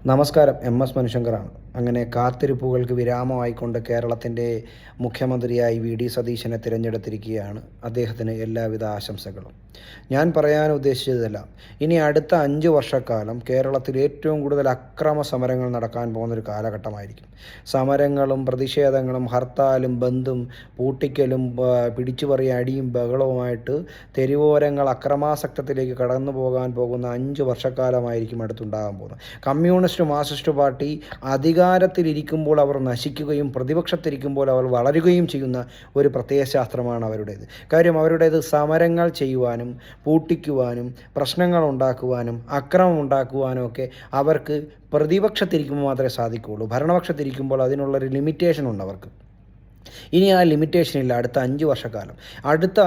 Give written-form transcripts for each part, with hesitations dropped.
നമസ്കാരം. എം.എസ്. മനുശങ്കറാണ്. അങ്ങനെ കാത്തിരിപ്പുകൾക്ക് വിരാമമായിക്കൊണ്ട് കേരളത്തിൻ്റെ മുഖ്യമന്ത്രിയായി വി.ഡി. സതീശനെ തിരഞ്ഞെടുത്തിരിക്കുകയാണ്. അദ്ദേഹത്തിന് എല്ലാവിധ ആശംസകളും. ഞാൻ പറയാൻ ഉദ്ദേശിച്ചതെല്ലാം, ഇനി അടുത്ത 5 വർഷക്കാലം കേരളത്തിൽ ഏറ്റവും കൂടുതൽ അക്രമ സമരങ്ങൾ നടക്കാൻ പോകുന്നൊരു കാലഘട്ടമായിരിക്കും. സമരങ്ങളും പ്രതിഷേധങ്ങളും ഹർത്താലും ബന്ദും പൂട്ടിക്കലും പിടിച്ചുപറിയ അടിയും ബഹളവുമായിട്ട് തെരുവോരങ്ങൾ അക്രമാസക്തത്തിലേക്ക് കടന്നു പോകാൻ പോകുന്ന 5 വർഷക്കാലമായിരിക്കും അടുത്തുണ്ടാകാൻ പോകുന്നത്. കമ്മ്യൂണിസ്റ്റ് മാർക്സിസ്റ്റ് പാർട്ടി അധികാരത്തിലിരിക്കുമ്പോൾ അവർ നശിക്കുകയും പ്രതിപക്ഷത്തിരിക്കുമ്പോൾ അവർ വളരുകയും ചെയ്യുന്ന ഒരു പ്രത്യയശാസ്ത്രമാണ് അവരുടേത്. കാര്യം അവരുടേത് സമരങ്ങൾ ചെയ്യുവാനും പൂട്ടിക്കുവാനും പ്രശ്നങ്ങൾ ഉണ്ടാക്കുവാനും അക്രമം ഉണ്ടാക്കുവാനും ഒക്കെ അവർക്ക് പ്രതിപക്ഷത്തിരിക്കുമ്പോൾ മാത്രമേ സാധിക്കുകയുള്ളൂ. ഭരണപക്ഷത്തിരിക്കുമ്പോൾ അതിനുള്ളൊരു ലിമിറ്റേഷൻ ഉണ്ട് അവർക്ക്. ഇനി ആ ലിമിറ്റേഷൻ ഇല്ല. അടുത്ത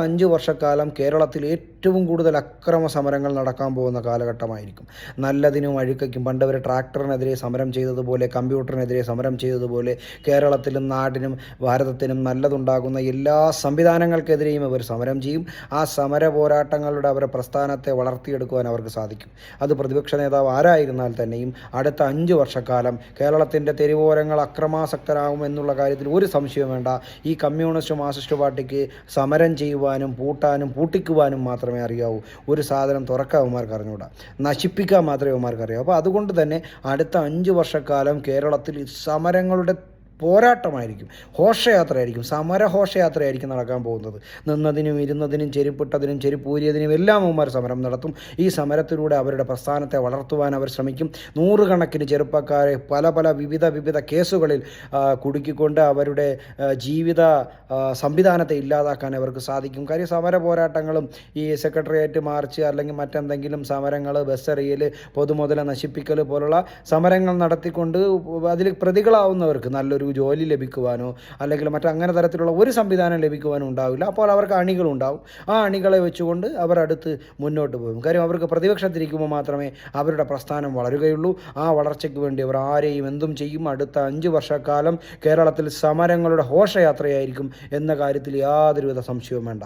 5 വർഷക്കാലം കേരളത്തിൽ ഏറ്റവും കൂടുതൽ അക്രമ സമരങ്ങൾ നടക്കാൻ പോകുന്ന കാലഘട്ടമായിരിക്കും. നല്ലതിനും അഴുക്കയ്ക്കും പണ്ട് അവർ ട്രാക്ടറിനെതിരെ സമരം ചെയ്തതുപോലെ, കമ്പ്യൂട്ടറിനെതിരെ സമരം ചെയ്തതുപോലെ കേരളത്തിലും നാടിനും ഭാരതത്തിനും നല്ലതുണ്ടാകുന്ന എല്ലാ സംവിധാനങ്ങൾക്കെതിരെയും അവർ സമരം ചെയ്യും. ആ സമര പോരാട്ടങ്ങളുടെ അവരുടെ പ്രസ്ഥാനത്തെ വളർത്തിയെടുക്കുവാൻ അവർക്ക് സാധിക്കും. അത് പ്രതിപക്ഷ നേതാവ് ആരായിരുന്നാൽ തന്നെയും അടുത്ത 5 വർഷക്കാലം കേരളത്തിൻ്റെ തെരുവോരങ്ങൾ അക്രമാസക്തരാകും എന്നുള്ള കാര്യത്തിൽ ഒരു സംശയവും വേണ്ട. ഈ കമ്മ്യൂണിസ്റ്റ് മാർക്സിസ്റ്റ് പാർട്ടിക്ക് സമരം ചെയ്യുവാനും പൂട്ടാനും പൂട്ടിക്കുവാനും മാത്രമേ അറിയാവൂ. ഒരു സാധനം തുറക്കാൻ അവന്മാർക്ക് അറിഞ്ഞുകൂടാ, നശിപ്പിക്കാൻ മാത്രമേ അവന്മാർക്ക് അറിയാവൂ. അപ്പോൾ അതുകൊണ്ട് തന്നെ അടുത്ത 5 വർഷക്കാലം കേരളത്തിൽ സമരങ്ങളുടെ പോരാട്ടമായിരിക്കും, ഘോഷയാത്രയായിരിക്കും, സമരഘോഷയാത്രയായിരിക്കും നടക്കാൻ പോകുന്നത്. നിന്നതിനും ഇരുന്നതിനും ചെരുപ്പിട്ടതിനും ചെരുപ്പൂരിയതിനും എല്ലാം അവന്മാർ സമരം നടത്തും. ഈ സമരത്തിലൂടെ അവരുടെ പ്രസ്ഥാനത്തെ വളർത്തുവാൻ അവർ ശ്രമിക്കും. നൂറുകണക്കിന് ചെറുപ്പക്കാരെ പല വിവിധ കേസുകളിൽ കുടുക്കിക്കൊണ്ട് അവരുടെ ജീവിത സംവിധാനത്തെ ഇല്ലാതാക്കാൻ അവർക്ക് സാധിക്കും. കാര്യം സമര പോരാട്ടങ്ങളും ഈ സെക്രട്ടേറിയറ്റ് മാർച്ച് അല്ലെങ്കിൽ മറ്റെന്തെങ്കിലും സമരങ്ങൾ, ബസ്സെറിയൽ, പൊതുമുതല നശിപ്പിക്കൽ പോലുള്ള സമരങ്ങൾ നടത്തിക്കൊണ്ട് അതിൽ പ്രതികളാവുന്നവർക്ക് നല്ലൊരു ജോലി ലഭിക്കുവാനോ അല്ലെങ്കിൽ മറ്റങ്ങനെ തരത്തിലുള്ള ഒരു സംവിധാനം ലഭിക്കുവാനോ ഉണ്ടാവില്ല. അപ്പോൾ അവർക്ക് അണികളുണ്ടാവും. ആ അണികളെ വെച്ചുകൊണ്ട് അവർ അടുത്ത് മുന്നോട്ട് പോകും. കാര്യം അവർക്ക് പ്രതിപക്ഷത്തിരിക്കുമ്പോൾ മാത്രമേ അവരുടെ പ്രസ്ഥാനം വളരുകയുള്ളൂ. ആ വളർച്ചയ്ക്ക് വേണ്ടി അവർ ആരെയും എന്തും ചെയ്യും. അടുത്ത 5 വർഷക്കാലം കേരളത്തിൽ സമരങ്ങളുടെ ഘോഷയാത്രയായിരിക്കും എന്ന കാര്യത്തിൽ യാതൊരുവിധ സംശയവും വേണ്ട.